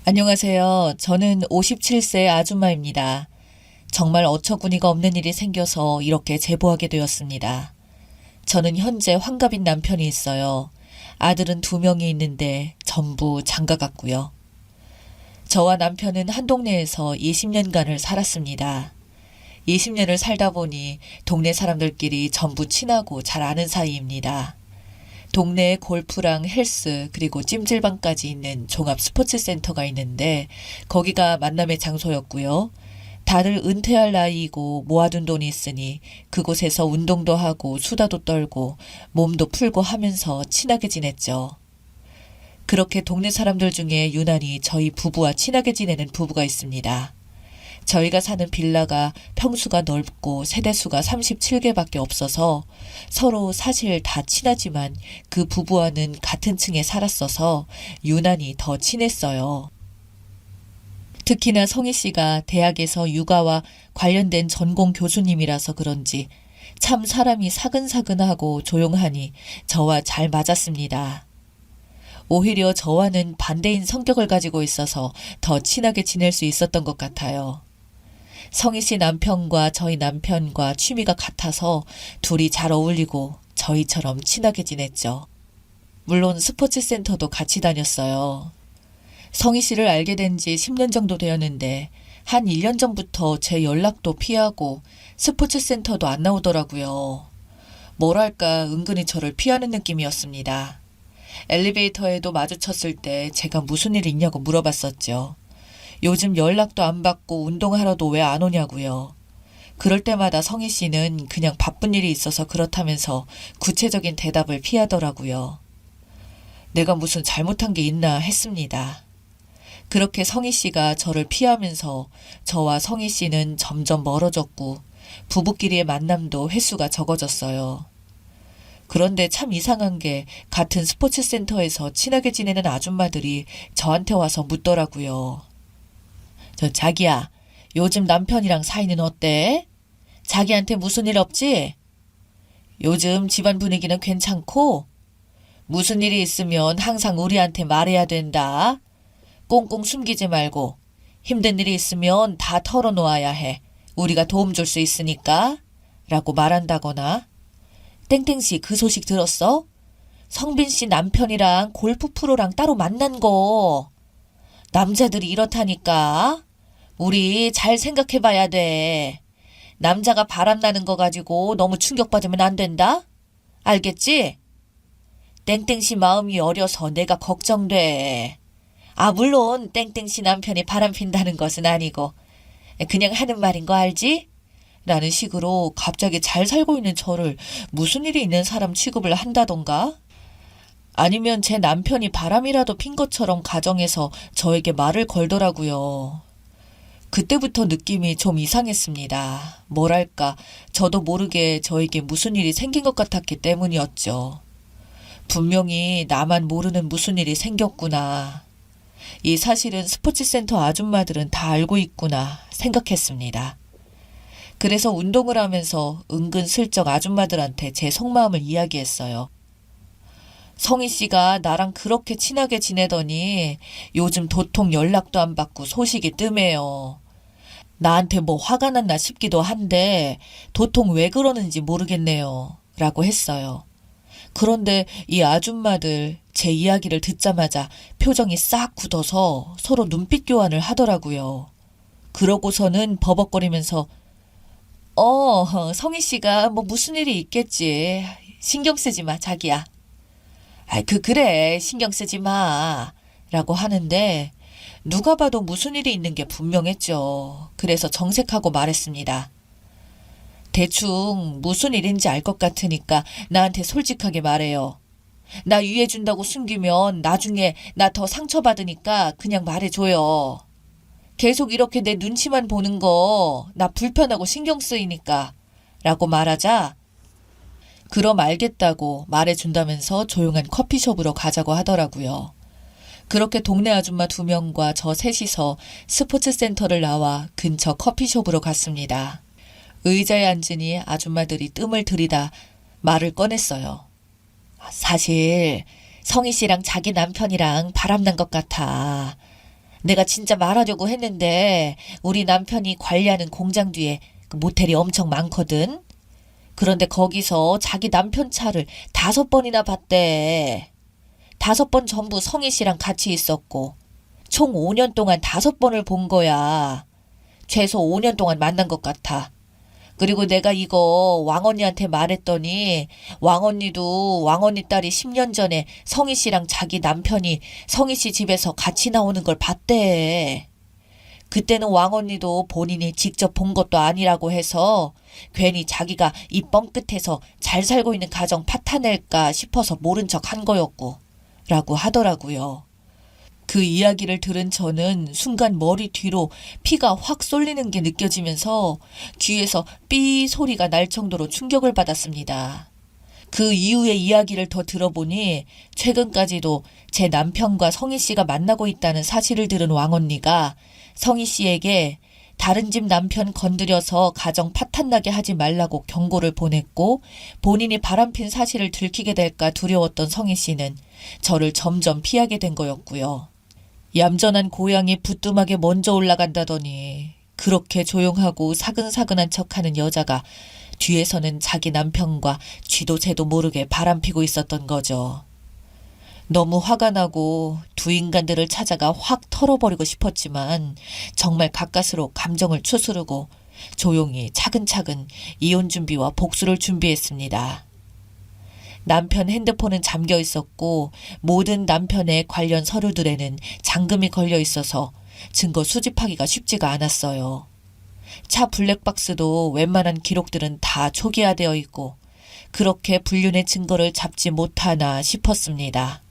안녕하세요. 저는 57세 아줌마입니다. 정말 어처구니가 없는 일이 생겨서 이렇게 제보하게 되었습니다. 저는 현재 환갑인 남편이 있어요. 아들은 2명이 있는데 전부 장가 갔고요. 저와 남편은 한 동네에서 20년간을 살았습니다. 20년을 살다 보니 동네 사람들끼리 전부 친하고 잘 아는 사이입니다. 동네에 골프랑 헬스 그리고 찜질방까지 있는 종합 스포츠 센터가 있는데 거기가 만남의 장소였고요. 다들 은퇴할 나이이고 모아둔 돈이 있으니 그곳에서 운동도 하고 수다도 떨고 몸도 풀고 하면서 친하게 지냈죠. 그렇게 동네 사람들 중에 유난히 저희 부부와 친하게 지내는 부부가 있습니다. 저희가 사는 빌라가 평수가 넓고 세대수가 37개밖에 없어서 서로 사실 다 친하지만 그 부부와는 같은 층에 살았어서 유난히 더 친했어요. 특히나 성희 씨가 대학에서 육아와 관련된 전공 교수님이라서 그런지 참 사람이 사근사근하고 조용하니 저와 잘 맞았습니다. 오히려 저와는 반대인 성격을 가지고 있어서 더 친하게 지낼 수 있었던 것 같아요. 성희 씨 남편과 저희 남편과 취미가 같아서 둘이 잘 어울리고 저희처럼 친하게 지냈죠. 물론 스포츠 센터도 같이 다녔어요. 성희 씨를 알게 된 지 10년 정도 되었는데 한 1년 전부터 제 연락도 피하고 스포츠 센터도 안 나오더라고요. 뭐랄까 은근히 저를 피하는 느낌이었습니다. 엘리베이터에도 마주쳤을 때 제가 무슨 일 있냐고 물어봤었죠. 요즘 연락도 안 받고 운동하러도 왜 안 오냐고요. 그럴 때마다 성희 씨는 그냥 바쁜 일이 있어서 그렇다면서 구체적인 대답을 피하더라고요. 내가 무슨 잘못한 게 있나 했습니다. 그렇게 성희 씨가 저를 피하면서 저와 성희 씨는 점점 멀어졌고 부부끼리의 만남도 횟수가 적어졌어요. 그런데 참 이상한 게 같은 스포츠 센터에서 친하게 지내는 아줌마들이 저한테 와서 묻더라고요. 자기야, 요즘 남편이랑 사이는 어때? 자기한테 무슨 일 없지? 요즘 집안 분위기는 괜찮고? 무슨 일이 있으면 항상 우리한테 말해야 된다. 꽁꽁 숨기지 말고 힘든 일이 있으면 다 털어놓아야 해. 우리가 도움 줄 수 있으니까. 라고 말한다거나 땡땡씨 그 소식 들었어? 성빈씨 남편이랑 골프 프로랑 따로 만난 거. 남자들이 이렇다니까. 우리 잘 생각해봐야 돼. 남자가 바람나는 거 가지고 너무 충격받으면 안 된다? 알겠지? 땡땡씨 마음이 어려서 내가 걱정돼. 물론 땡땡씨 남편이 바람핀다는 것은 아니고 그냥 하는 말인 거 알지? 라는 식으로 갑자기 잘 살고 있는 저를 무슨 일이 있는 사람 취급을 한다던가? 아니면 제 남편이 바람이라도 핀 것처럼 가정해서 저에게 말을 걸더라고요. 그때부터 느낌이 좀 이상했습니다. 뭐랄까, 저도 모르게 저에게 무슨 일이 생긴 것 같았기 때문이었죠. 분명히 나만 모르는 무슨 일이 생겼구나. 이 사실은 스포츠센터 아줌마들은 다 알고 있구나 생각했습니다. 그래서 운동을 하면서 은근슬쩍 아줌마들한테 제 속마음을 이야기했어요. 성희 씨가 나랑 그렇게 친하게 지내더니 요즘 도통 연락도 안 받고 소식이 뜸해요. 나한테 뭐 화가 났나 싶기도 한데 도통 왜 그러는지 모르겠네요. 라고 했어요. 그런데 이 아줌마들 제 이야기를 듣자마자 표정이 싹 굳어서 서로 눈빛 교환을 하더라고요. 그러고서는 버벅거리면서 성희 씨가 뭐 무슨 일이 있겠지. 신경 쓰지 마, 자기야. 그래. 신경 쓰지 마. 라고 하는데 누가 봐도 무슨 일이 있는 게 분명했죠. 그래서 정색하고 말했습니다. 대충 무슨 일인지 알 것 같으니까 나한테 솔직하게 말해요. 나 유해준다고 숨기면 나중에 나 더 상처받으니까 그냥 말해줘요. 계속 이렇게 내 눈치만 보는 거 나 불편하고 신경 쓰이니까 라고 말하자 그럼 알겠다고 말해준다면서 조용한 커피숍으로 가자고 하더라고요. 그렇게 동네 아줌마 2명과 저 셋이서 스포츠센터를 나와 근처 커피숍으로 갔습니다. 의자에 앉으니 아줌마들이 뜸을 들이다 말을 꺼냈어요. 사실 성희 씨랑 자기 남편이랑 바람난 것 같아. 내가 진짜 말하려고 했는데 우리 남편이 관리하는 공장 뒤에 그 모텔이 엄청 많거든. 그런데 거기서 자기 남편 차를 5번이나 봤대. 5번 전부 성희 씨랑 같이 있었고 총 5년 동안 5번을 본 거야. 최소 5년 동안 만난 것 같아. 그리고 내가 이거 왕언니한테 말했더니 왕언니도 왕언니 딸이 10년 전에 성희 씨랑 자기 남편이 성희 씨 집에서 같이 나오는 걸 봤대. 그때는 왕언니도 본인이 직접 본 것도 아니라고 해서 괜히 자기가 이 뻥끝에서 잘 살고 있는 가정 파탄낼까 싶어서 모른 척 한 거였고 라고 하더라고요. 그 이야기를 들은 저는 순간 머리 뒤로 피가 확 쏠리는 게 느껴지면서 귀에서 삐 소리가 날 정도로 충격을 받았습니다. 그 이후의 이야기를 더 들어보니 최근까지도 제 남편과 성희 씨가 만나고 있다는 사실을 들은 왕언니가 성희 씨에게 다른 집 남편 건드려서 가정 파탄나게 하지 말라고 경고를 보냈고 본인이 바람핀 사실을 들키게 될까 두려웠던 성희 씨는 저를 점점 피하게 된 거였고요. 얌전한 고양이 부뚜막에 먼저 올라간다더니 그렇게 조용하고 사근사근한 척하는 여자가 뒤에서는 자기 남편과 쥐도 새도 모르게 바람피고 있었던 거죠. 너무 화가 나고 두 인간들을 찾아가 확 털어버리고 싶었지만 정말 가까스로 감정을 추스르고 조용히 차근차근 이혼 준비와 복수를 준비했습니다. 남편 핸드폰은 잠겨 있었고 모든 남편의 관련 서류들에는 잠금이 걸려 있어서 증거 수집하기가 쉽지가 않았어요. 차 블랙박스도 웬만한 기록들은 다 초기화되어 있고 그렇게 불륜의 증거를 잡지 못하나 싶었습니다.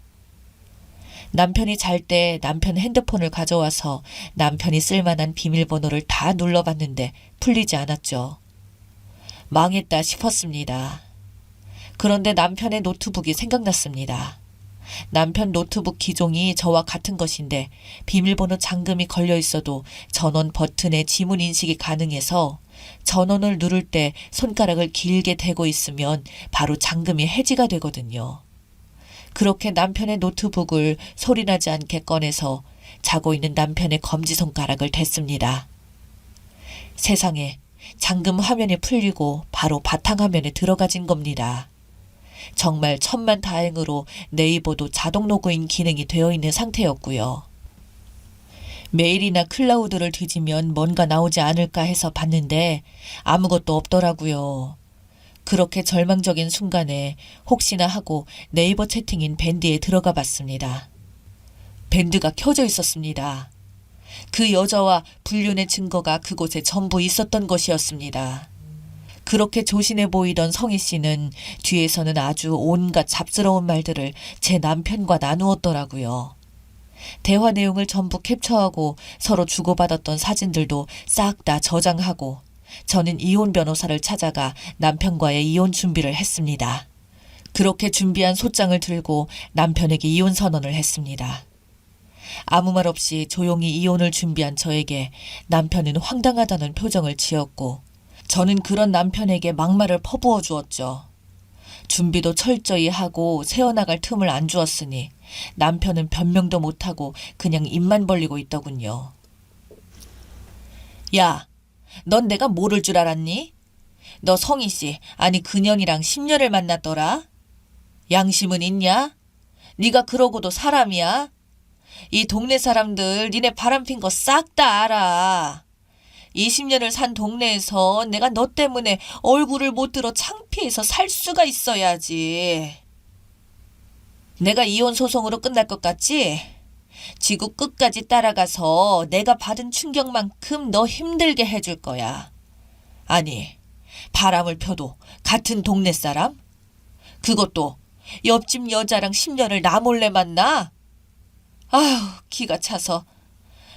남편이 잘 때 남편 핸드폰을 가져와서 남편이 쓸만한 비밀번호를 다 눌러봤는데 풀리지 않았죠. 망했다 싶었습니다. 그런데 남편의 노트북이 생각났습니다. 남편 노트북 기종이 저와 같은 것인데 비밀번호 잠금이 걸려 있어도 전원 버튼에 지문 인식이 가능해서 전원을 누를 때 손가락을 길게 대고 있으면 바로 잠금이 해지가 되거든요. 그렇게 남편의 노트북을 소리나지 않게 꺼내서 자고 있는 남편의 검지손가락을 댔습니다. 세상에 잠금 화면이 풀리고 바로 바탕화면에 들어가진 겁니다. 정말 천만다행으로 네이버도 자동 로그인 기능이 되어 있는 상태였고요. 메일이나 클라우드를 뒤지면 뭔가 나오지 않을까 해서 봤는데 아무것도 없더라고요. 그렇게 절망적인 순간에 혹시나 하고 네이버 채팅인 밴드에 들어가 봤습니다. 밴드가 켜져 있었습니다. 그 여자와 불륜의 증거가 그곳에 전부 있었던 것이었습니다. 그렇게 조신해 보이던 성희 씨는 뒤에서는 아주 온갖 잡스러운 말들을 제 남편과 나누었더라고요. 대화 내용을 전부 캡처하고 서로 주고받았던 사진들도 싹 다 저장하고 저는 이혼 변호사를 찾아가 남편과의 이혼 준비를 했습니다. 그렇게 준비한 소장을 들고 남편에게 이혼 선언을 했습니다. 아무 말 없이 조용히 이혼을 준비한 저에게 남편은 황당하다는 표정을 지었고 저는 그런 남편에게 막말을 퍼부어 주었죠. 준비도 철저히 하고 새어나갈 틈을 안 주었으니 남편은 변명도 못하고 그냥 입만 벌리고 있더군요. 야, 넌 내가 모를 줄 알았니? 너 성희 씨, 아니 그년이랑 10년을 만났더라? 양심은 있냐? 네가 그러고도 사람이야? 이 동네 사람들 니네 바람핀 거 싹 다 알아. 20년을 산 동네에서 내가 너 때문에 얼굴을 못 들어 창피해서 살 수가 있어야지. 내가 이혼 소송으로 끝날 것 같지? 지구 끝까지 따라가서 내가 받은 충격만큼 너 힘들게 해줄 거야. 아니, 바람을 펴도 같은 동네 사람? 그것도 옆집 여자랑 10년을 나 몰래 만나? 아휴, 기가 차서.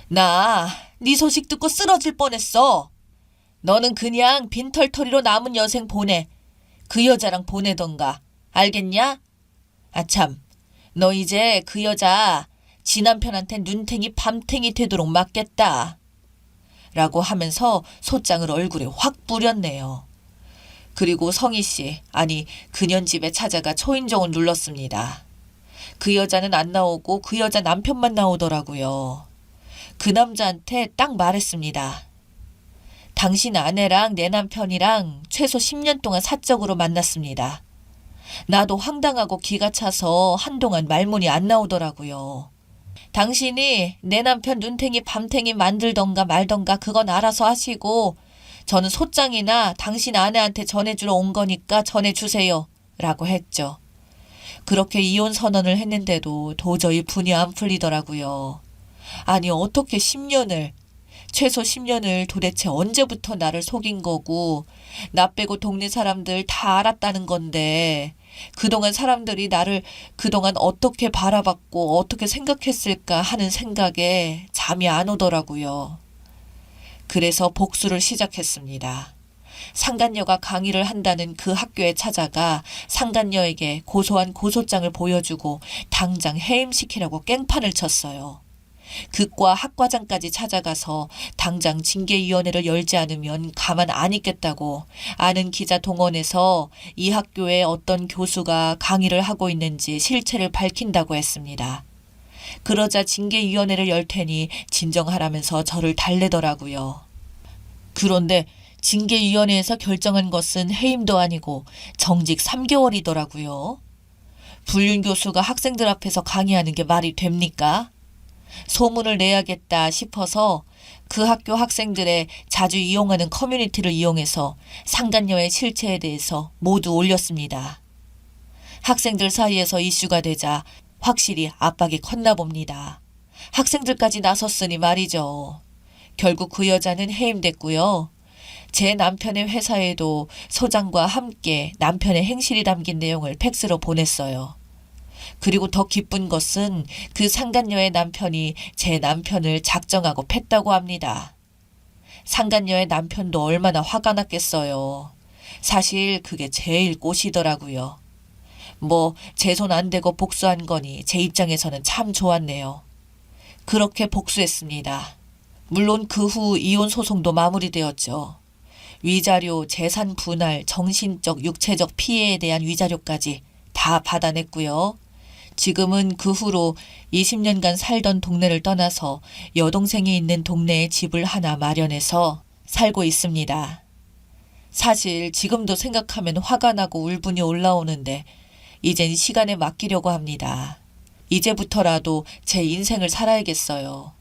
나 네 소식 듣고 쓰러질 뻔했어. 너는 그냥 빈털터리로 남은 여생 보내. 그 여자랑 보내던가. 알겠냐? 아참, 너 이제 그 여자 지 남편한테 눈탱이 밤탱이 되도록 맡겠다. 라고 하면서 소장을 얼굴에 확 뿌렸네요. 그리고 성희 씨, 아니 그년 집에 찾아가 초인종을 눌렀습니다. 그 여자는 안 나오고 그 여자 남편만 나오더라고요. 그 남자한테 딱 말했습니다. 당신 아내랑 내 남편이랑 최소 10년 동안 사적으로 만났습니다. 나도 황당하고 기가 차서 한동안 말문이 안 나오더라고요. 당신이 내 남편 눈탱이 밤탱이 만들던가 말던가 그건 알아서 하시고 저는 소장이나 당신 아내한테 전해주러 온 거니까 전해주세요. 라고 했죠. 그렇게 이혼 선언을 했는데도 도저히 분이 안 풀리더라고요. 아니 어떻게 10년을 최소 10년을 도대체 언제부터 나를 속인 거고 나 빼고 동네 사람들 다 알았다는 건데 그동안 사람들이 나를 그동안 어떻게 바라봤고 어떻게 생각했을까 하는 생각에 잠이 안 오더라고요. 그래서 복수를 시작했습니다. 상간녀가 강의를 한다는 그 학교에 찾아가 상간녀에게 고소한 고소장을 보여주고 당장 해임시키라고 깽판을 쳤어요. 극과 학과장까지 찾아가서 당장 징계위원회를 열지 않으면 가만 안 있겠다고 아는 기자 동원해서 이 학교에 어떤 교수가 강의를 하고 있는지 실체를 밝힌다고 했습니다. 그러자 징계위원회를 열 테니 진정하라면서 저를 달래더라고요. 그런데 징계위원회에서 결정한 것은 해임도 아니고 정직 3개월이더라고요. 불륜 교수가 학생들 앞에서 강의하는 게 말이 됩니까? 소문을 내야겠다 싶어서 그 학교 학생들의 자주 이용하는 커뮤니티를 이용해서 상간녀의 실체에 대해서 모두 올렸습니다. 학생들 사이에서 이슈가 되자 확실히 압박이 컸나 봅니다. 학생들까지 나섰으니 말이죠. 결국 그 여자는 해임됐고요. 제 남편의 회사에도 소장과 함께 남편의 행실이 담긴 내용을 팩스로 보냈어요. 그리고 더 기쁜 것은 그 상간녀의 남편이 제 남편을 작정하고 팼다고 합니다. 상간녀의 남편도 얼마나 화가 났겠어요. 사실 그게 제일 꽃이더라고요. 뭐 제 손 안 대고 복수한 거니 제 입장에서는 참 좋았네요. 그렇게 복수했습니다. 물론 그 후 이혼 소송도 마무리되었죠. 위자료, 재산 분할, 정신적, 육체적 피해에 대한 위자료까지 다 받아냈고요. 지금은 그 후로 20년간 살던 동네를 떠나서 여동생이 있는 동네에 집을 하나 마련해서 살고 있습니다. 사실 지금도 생각하면 화가 나고 울분이 올라오는데 이젠 시간에 맡기려고 합니다. 이제부터라도 제 인생을 살아야겠어요.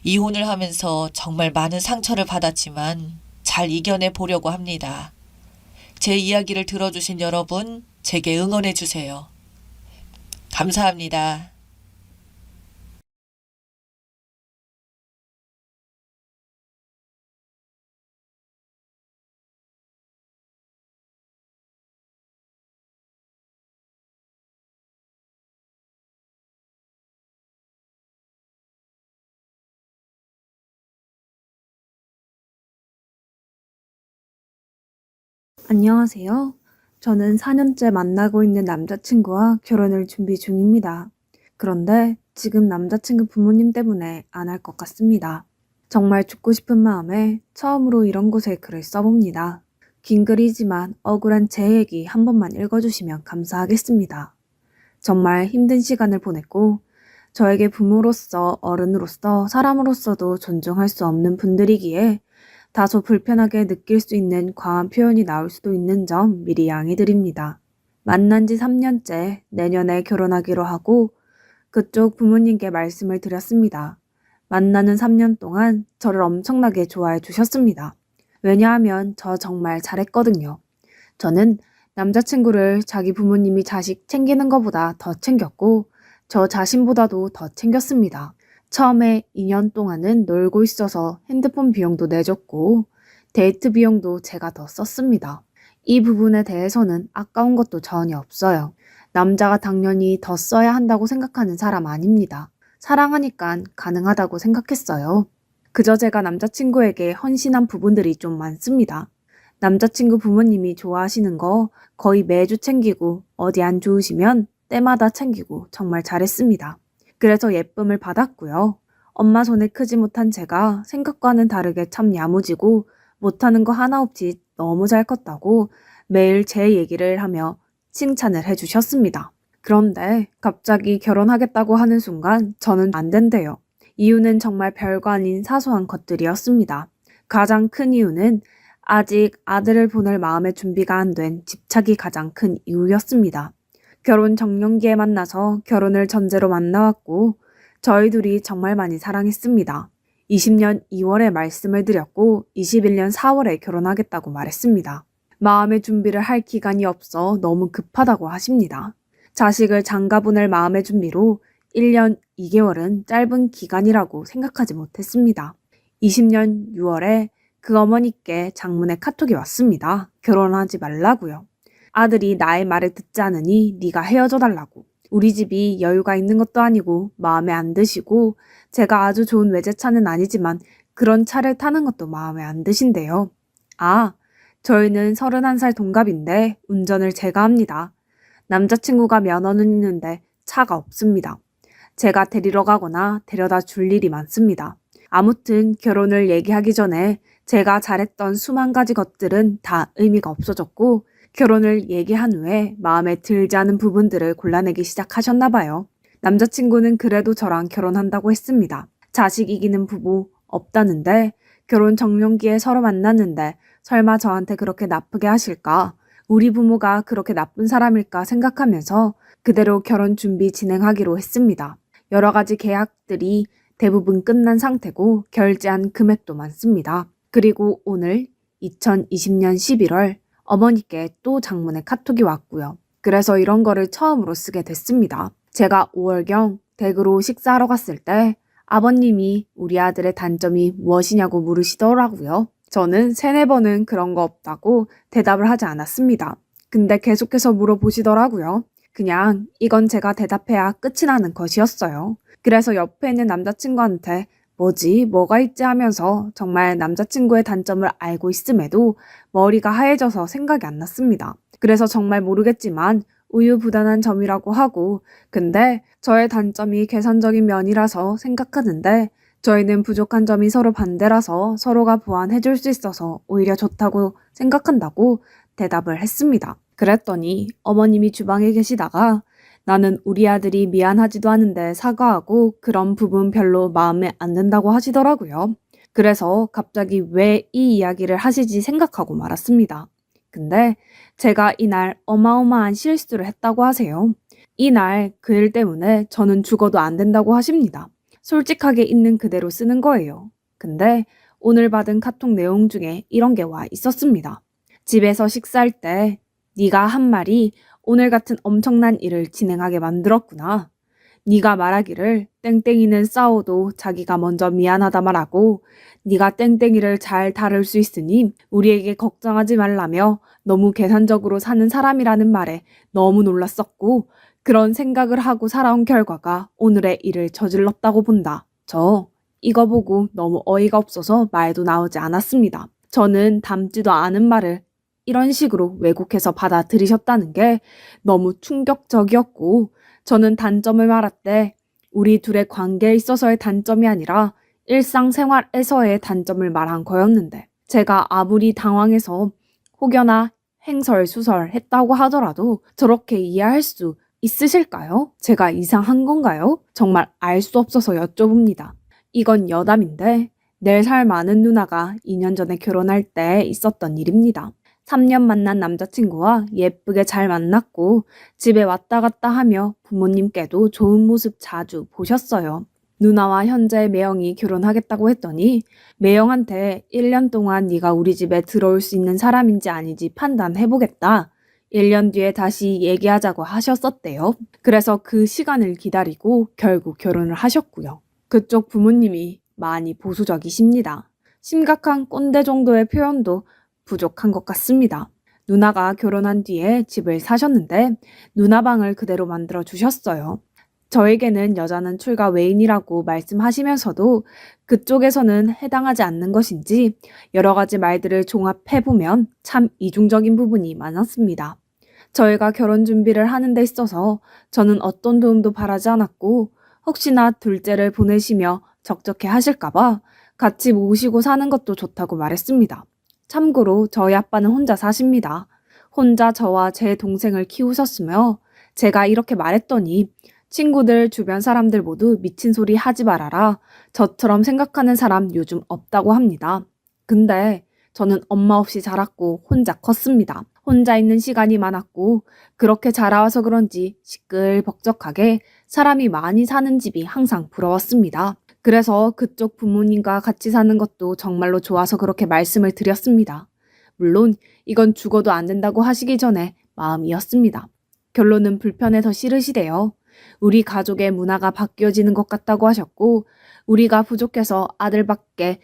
이혼을 하면서 정말 많은 상처를 받았지만 잘 이겨내 보려고 합니다. 제 이야기를 들어주신 여러분, 제게 응원해 주세요. 감사합니다. 안녕하세요. 저는 4년째 만나고 있는 남자친구와 결혼을 준비 중입니다. 그런데 지금 남자친구 부모님 때문에 안 할 것 같습니다. 정말 죽고 싶은 마음에 처음으로 이런 곳에 글을 써봅니다. 긴 글이지만 억울한 제 얘기 한 번만 읽어주시면 감사하겠습니다. 정말 힘든 시간을 보냈고 저에게 부모로서 어른으로서 사람으로서도 존중할 수 없는 분들이기에 다소 불편하게 느낄 수 있는 과한 표현이 나올 수도 있는 점 미리 양해드립니다. 만난 지 3년째 내년에 결혼하기로 하고 그쪽 부모님께 말씀을 드렸습니다. 만나는 3년 동안 저를 엄청나게 좋아해 주셨습니다. 왜냐하면 저 정말 잘했거든요. 저는 남자친구를 자기 부모님이 자식 챙기는 것보다 더 챙겼고 저 자신보다도 더 챙겼습니다. 처음에 2년 동안은 놀고 있어서 핸드폰 비용도 내줬고 데이트 비용도 제가 더 썼습니다. 이 부분에 대해서는 아까운 것도 전혀 없어요. 남자가 당연히 더 써야 한다고 생각하는 사람 아닙니다. 사랑하니까 가능하다고 생각했어요. 그저 제가 남자친구에게 헌신한 부분들이 좀 많습니다. 남자친구 부모님이 좋아하시는 거 거의 매주 챙기고 어디 안 좋으시면 때마다 챙기고 정말 잘했습니다. 그래서 예쁨을 받았고요. 엄마 손에 크지 못한 제가 생각과는 다르게 참 야무지고 못하는 거 하나 없이 너무 잘 컸다고 매일 제 얘기를 하며 칭찬을 해주셨습니다. 그런데 갑자기 결혼하겠다고 하는 순간 저는 안 된대요. 이유는 정말 별거 아닌 사소한 것들이었습니다. 가장 큰 이유는 아직 아들을 보낼 마음의 준비가 안 된 집착이 가장 큰 이유였습니다. 결혼 정년기에 만나서 결혼을 전제로 만나왔고 저희 둘이 정말 많이 사랑했습니다. 20년 2월에 말씀을 드렸고 21년 4월에 결혼하겠다고 말했습니다. 마음의 준비를 할 기간이 없어 너무 급하다고 하십니다. 자식을 장가 보낼 마음의 준비로 1년 2개월은 짧은 기간이라고 생각하지 못했습니다. 20년 6월에 그 어머니께 장문의 카톡이 왔습니다. 결혼하지 말라고요. 아들이 나의 말을 듣지 않으니 네가 헤어져 달라고. 우리 집이 여유가 있는 것도 아니고 마음에 안 드시고 제가 아주 좋은 외제차는 아니지만 그런 차를 타는 것도 마음에 안 드신대요. 아, 저희는 31살 동갑인데 운전을 제가 합니다. 남자친구가 면허는 있는데 차가 없습니다. 제가 데리러 가거나 데려다 줄 일이 많습니다. 아무튼 결혼을 얘기하기 전에 제가 잘했던 수만 가지 것들은 다 의미가 없어졌고 결혼을 얘기한 후에 마음에 들지 않은 부분들을 골라내기 시작하셨나 봐요. 남자친구는 그래도 저랑 결혼한다고 했습니다. 자식 이기는 부부 없다는데 결혼 정년기에 서로 만났는데 설마 저한테 그렇게 나쁘게 하실까? 우리 부모가 그렇게 나쁜 사람일까 생각하면서 그대로 결혼 준비 진행하기로 했습니다. 여러 가지 계약들이 대부분 끝난 상태고 결제한 금액도 많습니다. 그리고 오늘 2020년 11월 어머니께 또 장문의 카톡이 왔고요. 그래서 이런 거를 처음으로 쓰게 됐습니다. 제가 5월경 댁으로 식사하러 갔을 때 아버님이 우리 아들의 단점이 무엇이냐고 물으시더라고요. 저는 3-4번은 그런 거 없다고 대답을 하지 않았습니다. 근데 계속해서 물어보시더라고요. 그냥 이건 제가 대답해야 끝이 나는 것이었어요. 그래서 옆에 있는 남자친구한테 뭐가 있지 하면서 정말 남자친구의 단점을 알고 있음에도 머리가 하얘져서 생각이 안 났습니다. 그래서 정말 모르겠지만 우유부단한 점이라고 하고 근데 저의 단점이 계산적인 면이라서 생각하는데 저희는 부족한 점이 서로 반대라서 서로가 보완해줄 수 있어서 오히려 좋다고 생각한다고 대답을 했습니다. 그랬더니 어머님이 주방에 계시다가 나는 우리 아들이 미안하지도 않은데 사과하고 그런 부분 별로 마음에 안 든다고 하시더라고요. 그래서 갑자기 왜 이 이야기를 하시지 생각하고 말았습니다. 근데 제가 이날 어마어마한 실수를 했다고 하세요. 이날 그 일 때문에 저는 죽어도 안 된다고 하십니다. 솔직하게 있는 그대로 쓰는 거예요. 근데 오늘 받은 카톡 내용 중에 이런 게 와 있었습니다. 집에서 식사할 때 네가 한 말이 오늘 같은 엄청난 일을 진행하게 만들었구나. 네가 말하기를 땡땡이는 싸워도 자기가 먼저 미안하다 말하고 네가 땡땡이를 잘 다룰 수 있으니 우리에게 걱정하지 말라며 너무 계산적으로 사는 사람이라는 말에 너무 놀랐었고 그런 생각을 하고 살아온 결과가 오늘의 일을 저질렀다고 본다. 저 이거 보고 너무 어이가 없어서 말도 나오지 않았습니다. 저는 닮지도 않은 말을 이런 식으로 왜곡해서 받아들이셨다는 게 너무 충격적이었고 저는 단점을 말할 우리 둘의 관계에 있어서의 단점이 아니라 일상생활에서의 단점을 말한 거였는데 제가 아무리 당황해서 혹여나 횡설수설했다고 하더라도 저렇게 이해할 수 있으실까요? 제가 이상한 건가요? 정말 알 수 없어서 여쭤봅니다. 이건 여담인데 4살 많은 누나가 2년 전에 결혼할 때 있었던 일입니다. 3년 만난 남자친구와 예쁘게 잘 만났고 집에 왔다 갔다 하며 부모님께도 좋은 모습 자주 보셨어요. 누나와 현재 매영이 결혼하겠다고 했더니 매영한테 1년 동안 네가 우리 집에 들어올 수 있는 사람인지 아닌지 판단해보겠다. 1년 뒤에 다시 얘기하자고 하셨었대요. 그래서 그 시간을 기다리고 결국 결혼을 하셨고요. 그쪽 부모님이 많이 보수적이십니다. 심각한 꼰대 정도의 표현도 부족한 것 같습니다. 누나가 결혼한 뒤에 집을 사셨는데 누나 방을 그대로 만들어 주셨어요. 저에게는 여자는 출가 외인이라고 말씀하시면서도 그쪽에서는 해당하지 않는 것인지 여러 가지 말들을 종합해보면 참 이중적인 부분이 많았습니다. 저희가 결혼 준비를 하는 데 있어서 저는 어떤 도움도 바라지 않았고 혹시나 둘째를 보내시며 적적해 하실까봐 같이 모시고 사는 것도 좋다고 말했습니다. 참고로 저희 아빠는 혼자 사십니다. 혼자 저와 제 동생을 키우셨으며 제가 이렇게 말했더니 친구들, 주변 사람들 모두 미친 소리 하지 말아라. 저처럼 생각하는 사람 요즘 없다고 합니다. 근데 저는 엄마 없이 자랐고 혼자 컸습니다. 혼자 있는 시간이 많았고 그렇게 자라와서 그런지 시끌벅적하게 사람이 많이 사는 집이 항상 부러웠습니다. 그래서 그쪽 부모님과 같이 사는 것도 정말로 좋아서 그렇게 말씀을 드렸습니다. 물론 이건 죽어도 안 된다고 하시기 전에 마음이었습니다. 결론은 불편해서 싫으시대요. 우리 가족의 문화가 바뀌어지는 것 같다고 하셨고 우리가 부족해서 아들밖에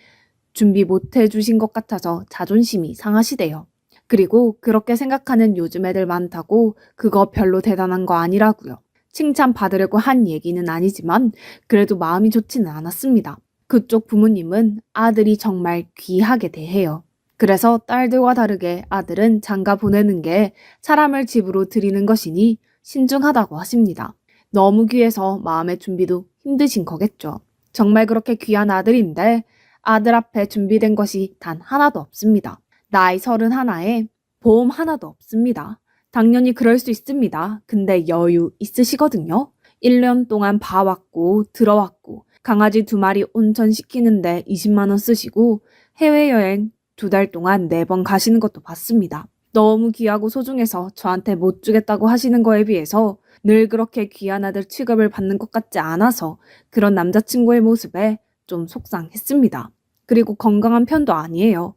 준비 못 해주신 것 같아서 자존심이 상하시대요. 그리고 그렇게 생각하는 요즘 애들 많다고 그거 별로 대단한 거 아니라고요. 칭찬받으려고 한 얘기는 아니지만 그래도 마음이 좋지는 않았습니다. 그쪽 부모님은 아들이 정말 귀하게 대해요. 그래서 딸들과 다르게 아들은 장가 보내는 게 사람을 집으로 들이는 것이니 신중하다고 하십니다. 너무 귀해서 마음의 준비도 힘드신 거겠죠. 정말 그렇게 귀한 아들인데 아들 앞에 준비된 것이 단 하나도 없습니다. 나이 31에 보험 하나도 없습니다. 당연히 그럴 수 있습니다. 근데 여유 있으시거든요. 1년 동안 봐왔고 들어왔고 강아지 2마리 온천시키는데 20만 원 쓰시고 해외여행 2달 동안 4번 가시는 것도 봤습니다. 너무 귀하고 소중해서 저한테 못 주겠다고 하시는 거에 비해서 늘 그렇게 귀한 아들 취급을 받는 것 같지 않아서 그런 남자친구의 모습에 좀 속상했습니다. 그리고 건강한 편도 아니에요.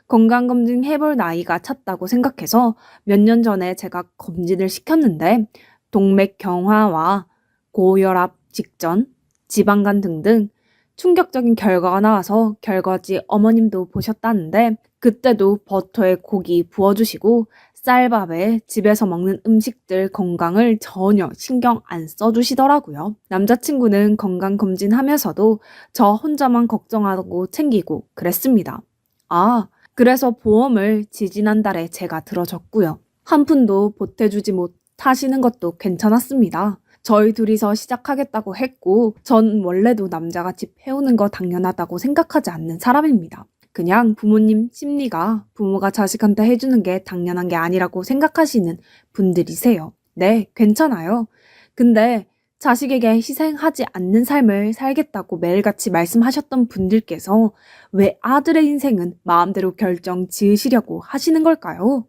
건강검진 해볼 나이가 찼다고 생각해서 몇 년 전에 제가 검진을 시켰는데 동맥경화와 고혈압 직전, 지방간 등등 충격적인 결과가 나와서 결과지 어머님도 보셨다는데 그때도 버터에 고기 부어주시고 쌀밥에 집에서 먹는 음식들 건강을 전혀 신경 안 써주시더라고요. 남자친구는 건강검진하면서도 저 혼자만 걱정하고 챙기고 그랬습니다. 그래서 보험을 지지난달에 제가 들어줬고요. 한 푼도 보태주지 못하시는 것도 괜찮았습니다. 저희 둘이서 시작하겠다고 했고 전 원래도 남자가 집 해오는 거 당연하다고 생각하지 않는 사람입니다. 그냥 부모님 심리가 부모가 자식한테 해주는 게 당연한 게 아니라고 생각하시는 분들이세요. 네, 괜찮아요. 근데 자식에게 희생하지 않는 삶을 살겠다고 매일같이 말씀하셨던 분들께서 왜 아들의 인생은 마음대로 결정 지으시려고 하시는 걸까요?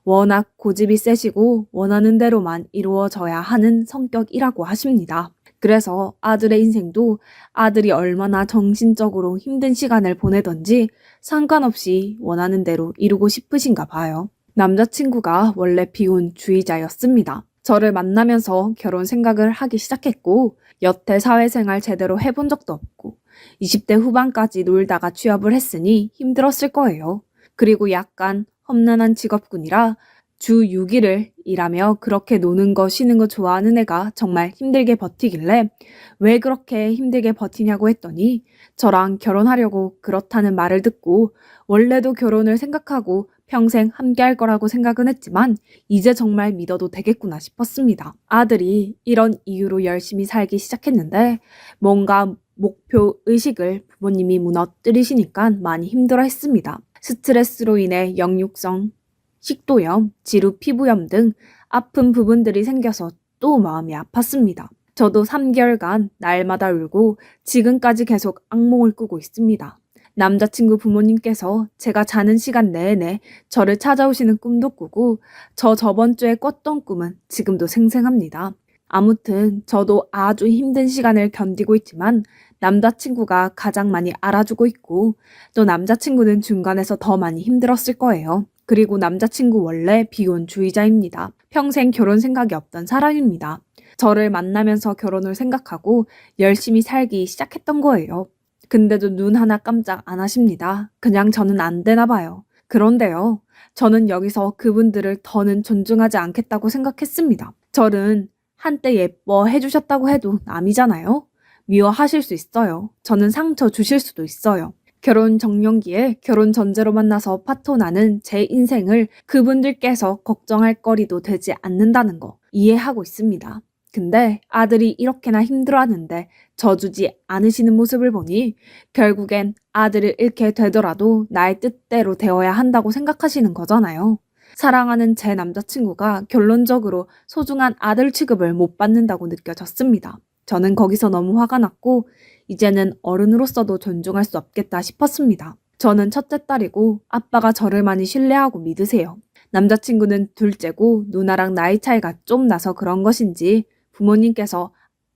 워낙 고집이 세시고 원하는 대로만 이루어져야 하는 성격이라고 하십니다. 그래서 아들의 인생도 아들이 얼마나 정신적으로 힘든 시간을 보내던지 상관없이 원하는 대로 이루고 싶으신가 봐요. 남자친구가 원래 비혼주의자였습니다. 저를 만나면서 결혼 생각을 하기 시작했고 여태 사회생활 제대로 해본 적도 없고 20대 후반까지 놀다가 취업을 했으니 힘들었을 거예요. 그리고 약간 험난한 직업군이라 주 6일을 일하며 그렇게 노는 거 쉬는 거 좋아하는 애가 정말 힘들게 버티길래 왜 그렇게 힘들게 버티냐고 했더니 저랑 결혼하려고 그렇다는 말을 듣고 원래도 결혼을 생각하고 평생 함께 할 거라고 생각은 했지만 이제 정말 믿어도 되겠구나 싶었습니다. 아들이 이런 이유로 열심히 살기 시작했는데 뭔가 목표 의식을 부모님이 무너뜨리시니까 많이 힘들어 했습니다. 스트레스로 인해 역류성 식도염, 지루 피부염 등 아픈 부분들이 생겨서 또 마음이 아팠습니다. 저도 3개월간 날마다 울고 지금까지 계속 악몽을 꾸고 있습니다. 남자친구 부모님께서 제가 자는 시간 내내 저를 찾아오시는 꿈도 꾸고 저번 주에 꿨던 꿈은 지금도 생생합니다. 아무튼 저도 아주 힘든 시간을 견디고 있지만 남자친구가 가장 많이 알아주고 있고 또 남자친구는 중간에서 더 많이 힘들었을 거예요. 그리고 남자친구 원래 비혼주의자입니다. 평생 결혼 생각이 없던 사람입니다. 저를 만나면서 결혼을 생각하고 열심히 살기 시작했던 거예요. 근데도 눈 하나 깜짝 안 하십니다. 그냥 저는 안 되나 봐요. 그런데요, 저는 여기서 그분들을 더는 존중하지 않겠다고 생각했습니다. 저는 한때 예뻐해 주셨다고 해도 남이잖아요. 미워하실 수 있어요. 저는 상처 주실 수도 있어요. 결혼 정년기에 결혼 전제로 만나서 파토나는 제 인생을 그분들께서 걱정할 거리도 되지 않는다는 거 이해하고 있습니다. 근데 아들이 이렇게나 힘들어하는데 져주지 않으시는 모습을 보니 결국엔 아들을 잃게 되더라도 나의 뜻대로 되어야 한다고 생각하시는 거잖아요. 사랑하는 제 남자친구가 결론적으로 소중한 아들 취급을 못 받는다고 느껴졌습니다. 저는 거기서 너무 화가 났고 이제는 어른으로서도 존중할 수 없겠다 싶었습니다. 저는 첫째 딸이고 아빠가 저를 많이 신뢰하고 믿으세요. 남자친구는 둘째고 누나랑 나이 차이가 좀 나서 그런 것인지 부모님께서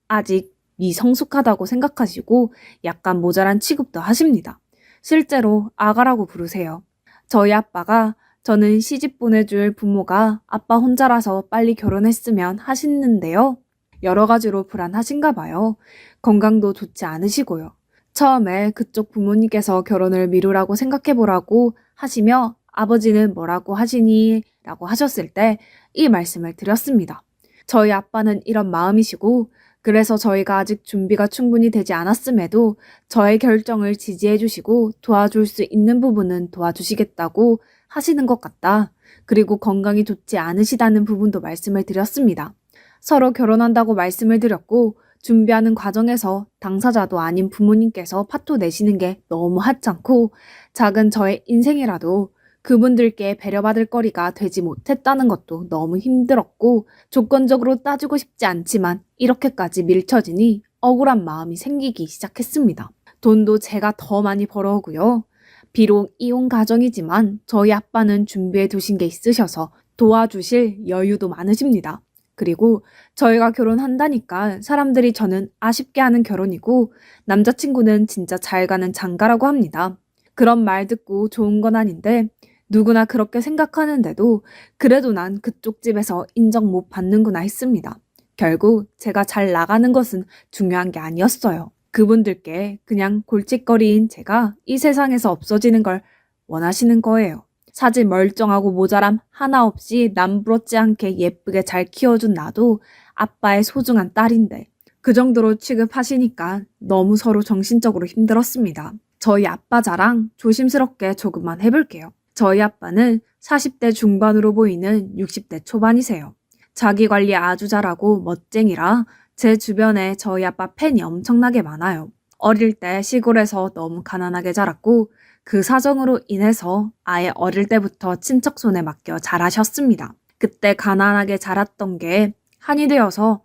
아직 미성숙하다고 생각하시고 약간 모자란 취급도 하십니다. 실제로 아가라고 부르세요. 저희 아빠가 저는 시집 보내줄 부모가 아빠 혼자라서 빨리 결혼했으면 하시는데요. 여러 가지로 불안하신가 봐요. 건강도 좋지 않으시고요. 처음에 그쪽 부모님께서 결혼을 미루라고 생각해보라고 하시며 아버지는 뭐라고 하시니? 라고 하셨을 때 이 말씀을 드렸습니다. 저희 아빠는 이런 마음이시고 그래서 저희가 아직 준비가 충분히 되지 않았음에도 저의 결정을 지지해 주시고 도와줄 수 있는 부분은 도와주시겠다고 하시는 것 같다. 그리고 건강이 좋지 않으시다는 부분도 말씀을 드렸습니다. 서로 결혼한다고 말씀을 드렸고 준비하는 과정에서 당사자도 아닌 부모님께서 파토 내시는 게 너무 하찮고 작은 저의 인생이라도 그분들께 배려받을 거리가 되지 못했다는 것도 너무 힘들었고 조건적으로 따지고 싶지 않지만 이렇게까지 밀쳐지니 억울한 마음이 생기기 시작했습니다. 돈도 제가 더 많이 벌어오고요. 비록 이혼 가정이지만 저희 아빠는 준비해 두신 게 있으셔서 도와주실 여유도 많으십니다. 그리고 저희가 결혼한다니까 사람들이 저는 아쉽게 하는 결혼이고 남자친구는 진짜 잘 가는 장가라고 합니다. 그런 말 듣고 좋은 건 아닌데 누구나 그렇게 생각하는데도 그래도 난 그쪽 집에서 인정 못 받는구나 했습니다. 결국 제가 잘 나가는 것은 중요한 게 아니었어요. 그분들께 그냥 골칫거리인 제가 이 세상에서 없어지는 걸 원하시는 거예요. 사지 멀쩡하고 모자람 하나 없이 남부럽지 않게 예쁘게 잘 키워준 나도 아빠의 소중한 딸인데 그 정도로 취급하시니까 너무 서로 정신적으로 힘들었습니다. 저희 아빠 자랑 조심스럽게 조금만 해볼게요. 저희 아빠는 40대 중반으로 보이는 60대 초반이세요. 자기 관리 아주 잘하고 멋쟁이라 제 주변에 저희 아빠 팬이 엄청나게 많아요. 어릴 때 시골에서 너무 가난하게 자랐고 그 사정으로 인해서 아예 어릴 때부터 친척 손에 맡겨 자라셨습니다. 그때 가난하게 자랐던 게 한이 되어서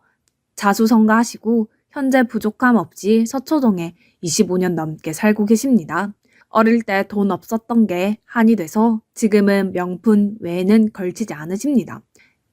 자수성가하시고 현재 부족함 없이 서초동에 25년 넘게 살고 계십니다. 어릴 때 돈 없었던 게 한이 돼서 지금은 명품 외에는 걸치지 않으십니다.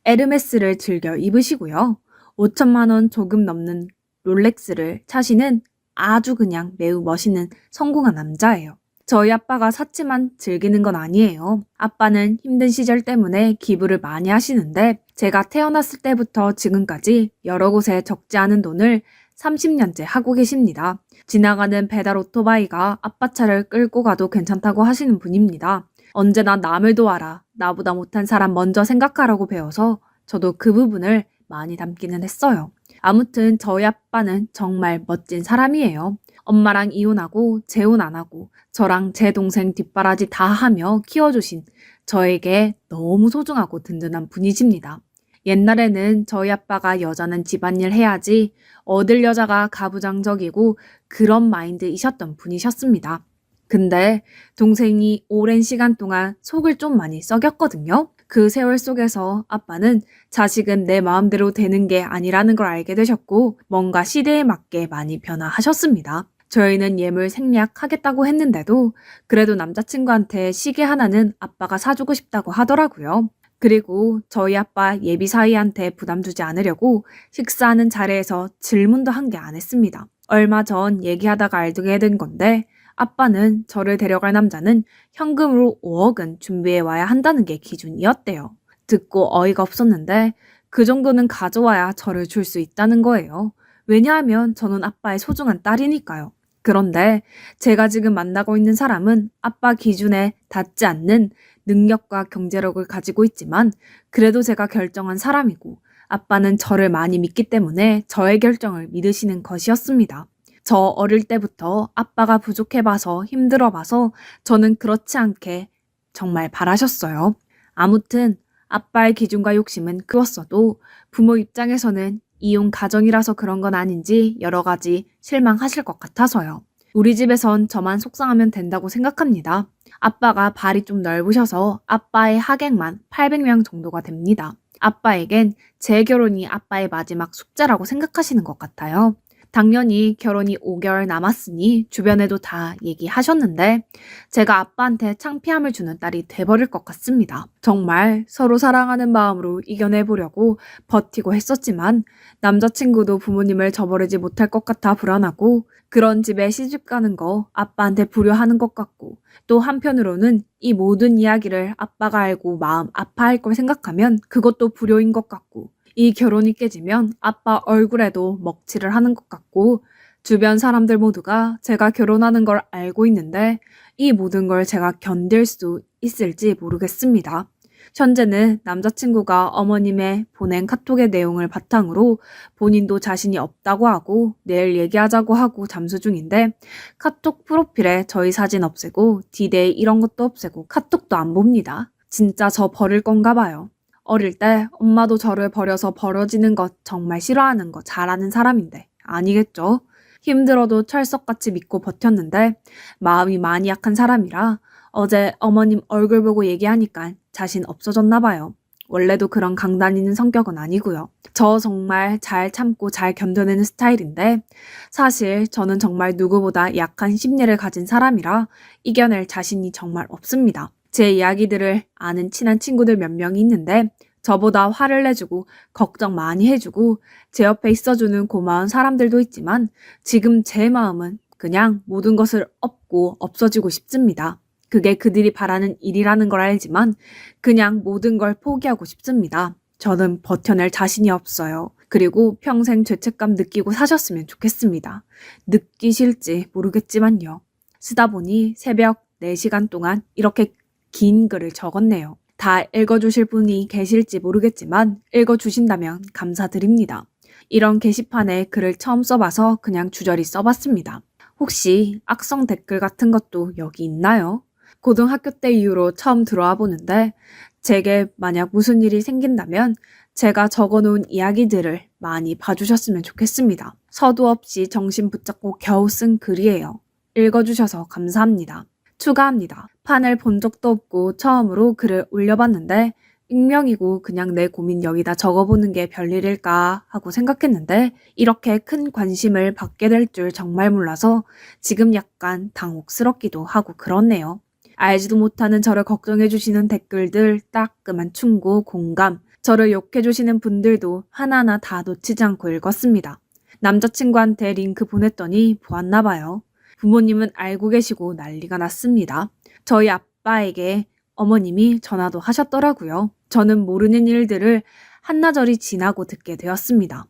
에르메스를 즐겨 입으시고요. 5천만 원 조금 넘는 롤렉스를 차시는 아주 그냥 매우 멋있는 성공한 남자예요. 저희 아빠가 사치만 즐기는 건 아니에요. 아빠는 힘든 시절 때문에 기부를 많이 하시는데 제가 태어났을 때부터 지금까지 여러 곳에 적지 않은 돈을 30년째 하고 계십니다. 지나가는 배달 오토바이가 아빠 차를 끌고 가도 괜찮다고 하시는 분입니다. 언제나 남을 도와라. 나보다 못한 사람 먼저 생각하라고 배워서 저도 그 부분을 많이 담기는 했어요. 아무튼 저희 아빠는 정말 멋진 사람이에요. 엄마랑 이혼하고 재혼 안 하고 저랑 제 동생 뒷바라지 다 하며 키워주신 저에게 너무 소중하고 든든한 분이십니다. 옛날에는 저희 아빠가 여자는 집안일 해야지 얻을 여자가 가부장적이고 그런 마인드이셨던 분이셨습니다. 근데 동생이 오랜 시간 동안 속을 좀 많이 썩였거든요. 그 세월 속에서 아빠는 자식은 내 마음대로 되는 게 아니라는 걸 알게 되셨고 뭔가 시대에 맞게 많이 변화하셨습니다. 저희는 예물 생략하겠다고 했는데도 그래도 남자친구한테 시계 하나는 아빠가 사주고 싶다고 하더라고요. 그리고 저희 아빠 예비 사위한테 부담 주지 않으려고 식사하는 자리에서 질문도 한 개 안 했습니다. 얼마 전 얘기하다가 알게 된 건데 아빠는 저를 데려갈 남자는 현금으로 5억은 준비해 와야 한다는 게 기준이었대요. 듣고 어이가 없었는데 그 정도는 가져와야 저를 줄 수 있다는 거예요. 왜냐하면 저는 아빠의 소중한 딸이니까요. 그런데 제가 지금 만나고 있는 사람은 아빠 기준에 닿지 않는 능력과 경제력을 가지고 있지만 그래도 제가 결정한 사람이고 아빠는 저를 많이 믿기 때문에 저의 결정을 믿으시는 것이었습니다. 저 어릴 때부터 아빠가 부족해봐서 힘들어봐서 저는 그렇지 않게 정말 바라셨어요. 아무튼 아빠의 기준과 욕심은 크었어도 부모 입장에서는 이혼 가정이라서 그런 건 아닌지 여러 가지 실망하실 것 같아서요. 우리 집에선 저만 속상하면 된다고 생각합니다. 아빠가 발이 좀 넓으셔서 아빠의 하객만 800명 정도가 됩니다. 아빠에겐 제 결혼이 아빠의 마지막 숙제라고 생각하시는 것 같아요. 당연히 결혼이 5개월 남았으니 주변에도 다 얘기하셨는데 제가 아빠한테 창피함을 주는 딸이 돼버릴 것 같습니다. 정말 서로 사랑하는 마음으로 이겨내보려고 버티고 했었지만 남자친구도 부모님을 저버리지 못할 것 같아 불안하고 그런 집에 시집 가는 거 아빠한테 불효하는 것 같고 또 한편으로는 이 모든 이야기를 아빠가 알고 마음 아파할 걸 생각하면 그것도 불효인 것 같고 이 결혼이 깨지면 아빠 얼굴에도 먹칠을 하는 것 같고 주변 사람들 모두가 제가 결혼하는 걸 알고 있는데 이 모든 걸 제가 견딜 수 있을지 모르겠습니다. 현재는 남자친구가 어머님의 보낸 카톡의 내용을 바탕으로 본인도 자신이 없다고 하고 내일 얘기하자고 하고 잠수 중인데 카톡 프로필에 저희 사진 없애고 디데이 이런 것도 없애고 카톡도 안 봅니다. 진짜 저 버릴 건가 봐요. 어릴 때 엄마도 저를 버려서 벌어지는 것 정말 싫어하는 거 잘하는 사람인데 아니겠죠? 힘들어도 철석같이 믿고 버텼는데 마음이 많이 약한 사람이라 어제 어머님 얼굴 보고 얘기하니까 자신 없어졌나 봐요. 원래도 그런 강다니는 성격은 아니고요. 저 정말 잘 참고 잘 견뎌내는 스타일인데 사실 저는 정말 누구보다 약한 심리를 가진 사람이라 이겨낼 자신이 정말 없습니다. 제 이야기들을 아는 친한 친구들 몇 명이 있는데 저보다 화를 내주고 걱정 많이 해주고 제 옆에 있어주는 고마운 사람들도 있지만 지금 제 마음은 그냥 모든 것을 엎고 없어지고 싶습니다. 그게 그들이 바라는 일이라는 걸 알지만 그냥 모든 걸 포기하고 싶습니다. 저는 버텨낼 자신이 없어요. 그리고 평생 죄책감 느끼고 사셨으면 좋겠습니다. 느끼실지 모르겠지만요. 쓰다 보니 새벽 4시간 동안 이렇게 긴 글을 적었네요. 다 읽어주실 분이 계실지 모르겠지만 읽어주신다면 감사드립니다. 이런 게시판에 글을 처음 써봐서 그냥 주저리 써봤습니다. 혹시 악성 댓글 같은 것도 여기 있나요? 고등학교 때 이후로 처음 들어와 보는데 제게 만약 무슨 일이 생긴다면 제가 적어놓은 이야기들을 많이 봐주셨으면 좋겠습니다. 서두 없이 정신 붙잡고 겨우 쓴 글이에요. 읽어주셔서 감사합니다. 추가합니다. 판을 본 적도 없고 처음으로 글을 올려봤는데 익명이고 그냥 내 고민 여기다 적어보는 게 별일일까 하고 생각했는데 이렇게 큰 관심을 받게 될 줄 정말 몰라서 지금 약간 당혹스럽기도 하고 그렇네요. 알지도 못하는 저를 걱정해주시는 댓글들, 따끔한 충고, 공감, 저를 욕해주시는 분들도 하나하나 다 놓치지 않고 읽었습니다. 남자친구한테 링크 보냈더니 보았나 봐요. 부모님은 알고 계시고 난리가 났습니다. 저희 아빠에게 어머님이 전화도 하셨더라고요. 저는 모르는 일들을 한나절이 지나고 듣게 되었습니다.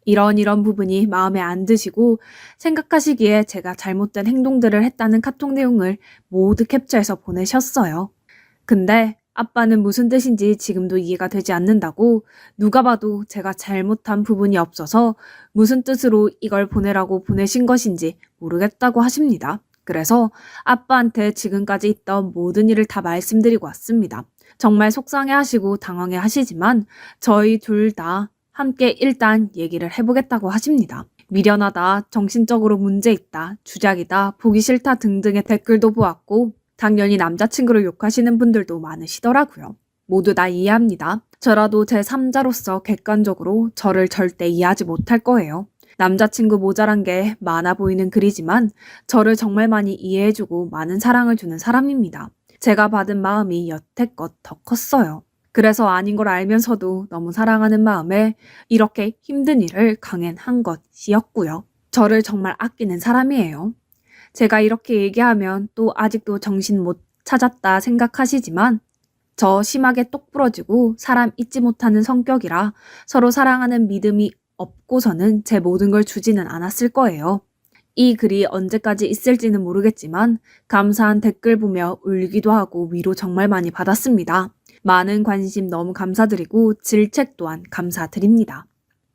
이런 부분이 마음에 안 드시고 생각하시기에 제가 잘못된 행동들을 했다는 카톡 내용을 모두 캡처해서 보내셨어요. 근데 아빠는 무슨 뜻인지 지금도 이해가 되지 않는다고 누가 봐도 제가 잘못한 부분이 없어서 무슨 뜻으로 이걸 보내라고 보내신 것인지 모르겠다고 하십니다. 그래서 아빠한테 지금까지 있던 모든 일을 다 말씀드리고 왔습니다. 정말 속상해 하시고 당황해 하시지만 저희 둘 다 함께 일단 얘기를 해보겠다고 하십니다. 미련하다, 정신적으로 문제 있다, 주작이다, 보기 싫다 등등의 댓글도 보았고 당연히 남자친구를 욕하시는 분들도 많으시더라고요. 모두 다 이해합니다. 저라도 제3자로서 객관적으로 저를 절대 이해하지 못할 거예요. 남자친구 모자란 게 많아 보이는 글이지만 저를 정말 많이 이해해주고 많은 사랑을 주는 사람입니다. 제가 받은 마음이 여태껏 더 컸어요. 그래서 아닌 걸 알면서도 너무 사랑하는 마음에 이렇게 힘든 일을 강행한 것이었고요. 저를 정말 아끼는 사람이에요. 제가 이렇게 얘기하면 또 아직도 정신 못 찾았다 생각하시지만 저 심하게 똑 부러지고 사람 잊지 못하는 성격이라 서로 사랑하는 믿음이 없고서는 제 모든 걸 주지는 않았을 거예요. 이 글이 언제까지 있을지는 모르겠지만 감사한 댓글 보며 울기도 하고 위로 정말 많이 받았습니다. 많은 관심 너무 감사드리고 질책 또한 감사드립니다.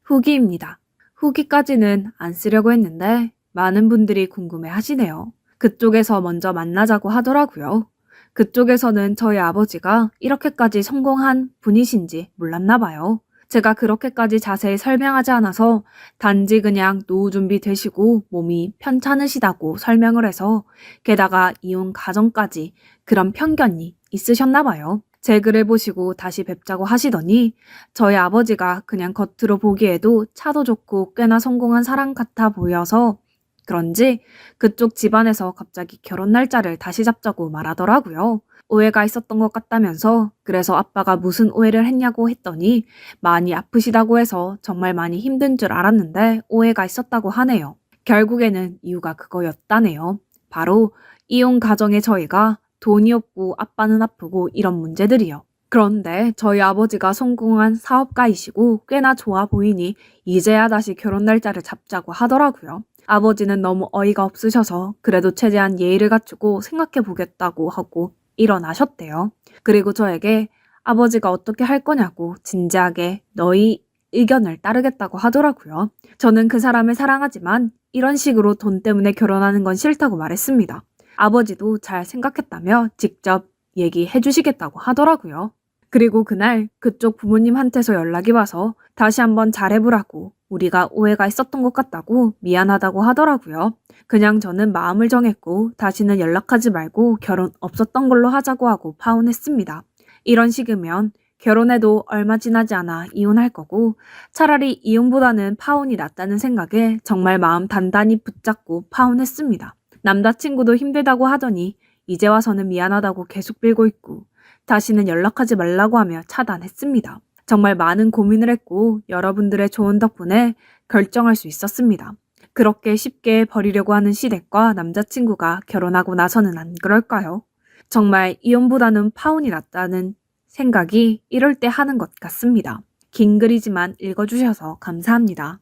후기입니다. 후기까지는 안 쓰려고 했는데 많은 분들이 궁금해 하시네요. 그쪽에서 먼저 만나자고 하더라고요. 그쪽에서는 저희 아버지가 이렇게까지 성공한 분이신지 몰랐나 봐요. 제가 그렇게까지 자세히 설명하지 않아서 단지 그냥 노후 준비 되시고 몸이 편찮으시다고 설명을 해서 게다가 이혼 가정까지 그런 편견이 있으셨나 봐요. 제 글을 보시고 다시 뵙자고 하시더니 저희 아버지가 그냥 겉으로 보기에도 차도 좋고 꽤나 성공한 사람 같아 보여서 그런지 그쪽 집안에서 갑자기 결혼 날짜를 다시 잡자고 말하더라고요. 오해가 있었던 것 같다면서 그래서 아빠가 무슨 오해를 했냐고 했더니 많이 아프시다고 해서 정말 많이 힘든 줄 알았는데 오해가 있었다고 하네요. 결국에는 이유가 그거였다네요. 바로 이혼 가정의 저희가 돈이 없고 아빠는 아프고 이런 문제들이요. 그런데 저희 아버지가 성공한 사업가이시고 꽤나 좋아 보이니 이제야 다시 결혼 날짜를 잡자고 하더라고요. 아버지는 너무 어이가 없으셔서 그래도 최대한 예의를 갖추고 생각해 보겠다고 하고 일어나셨대요. 그리고 저에게 아버지가 어떻게 할 거냐고 진지하게 너희 의견을 따르겠다고 하더라고요. 저는 그 사람을 사랑하지만 이런 식으로 돈 때문에 결혼하는 건 싫다고 말했습니다. 아버지도 잘 생각했다며 직접 얘기해 주시겠다고 하더라고요. 그리고 그날 그쪽 부모님한테서 연락이 와서 다시 한번 잘해보라고 우리가 오해가 있었던 것 같다고 미안하다고 하더라고요. 그냥 저는 마음을 정했고 다시는 연락하지 말고 결혼 없었던 걸로 하자고 하고 파혼했습니다. 이런 식이면 결혼해도 얼마 지나지 않아 이혼할 거고 차라리 이혼보다는 파혼이 낫다는 생각에 정말 마음 단단히 붙잡고 파혼했습니다. 남자친구도 힘들다고 하더니 이제 와서는 미안하다고 계속 빌고 있고 다시는 연락하지 말라고 하며 차단했습니다. 정말 많은 고민을 했고 여러분들의 조언 덕분에 결정할 수 있었습니다. 그렇게 쉽게 버리려고 하는 시댁과 남자친구가 결혼하고 나서는 안 그럴까요? 정말 이혼보다는 파혼이 낫다는 생각이 이럴 때 하는 것 같습니다. 긴 글이지만 읽어주셔서 감사합니다.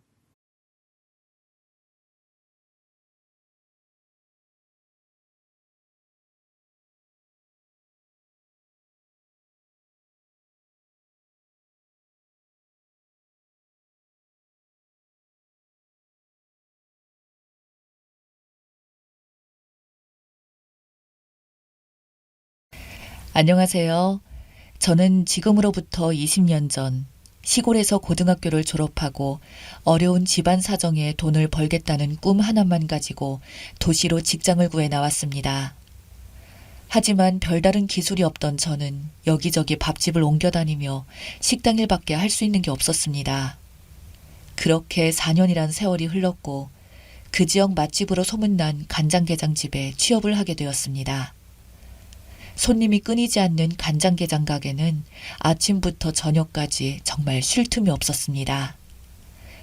안녕하세요. 저는 지금으로부터 20년 전 시골에서 고등학교를 졸업하고 어려운 집안 사정에 돈을 벌겠다는 꿈 하나만 가지고 도시로 직장을 구해 나왔습니다. 하지만 별다른 기술이 없던 저는 여기저기 밥집을 옮겨 다니며 식당 일밖에 할 수 있는 게 없었습니다. 그렇게 4년이란 세월이 흘렀고 그 지역 맛집으로 소문난 간장게장집에 취업을 하게 되었습니다. 손님이 끊이지 않는 간장게장 가게는 아침부터 저녁까지 정말 쉴 틈이 없었습니다.